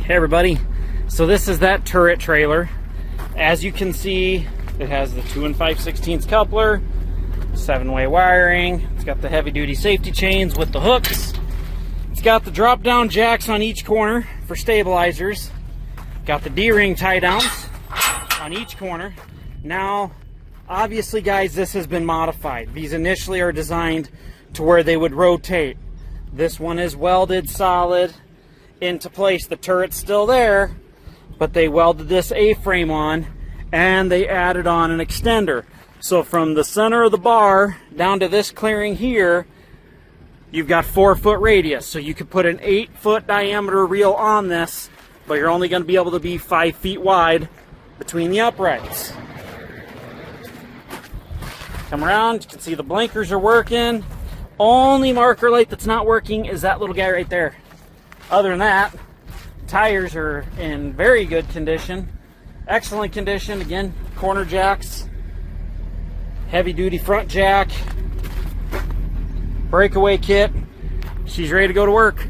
Hey everybody, so this is that turret trailer. As you can see, it has the 2 5/16 coupler, 7-way wiring. It's got the heavy duty safety chains with the hooks. It's got the drop down jacks on each corner for stabilizers. Got the D-ring tie downs on each corner. Now, obviously guys, this has been modified. These initially are designed to where they would rotate. This one is welded solid into place. The turret's still there, but they welded this A-frame on and they added on an extender. So from the center of the bar down to this clearing here, you've got 4-foot radius. So you could put an 8-foot diameter reel on this, but you're only going to be able to be 5 feet wide between the uprights. Come around, you can see the blinkers are working. Only marker light that's not working is that little guy right there. Other than that, tires are in very good condition. Excellent condition. Again, corner jacks, heavy duty front jack, breakaway kit. She's ready to go to work.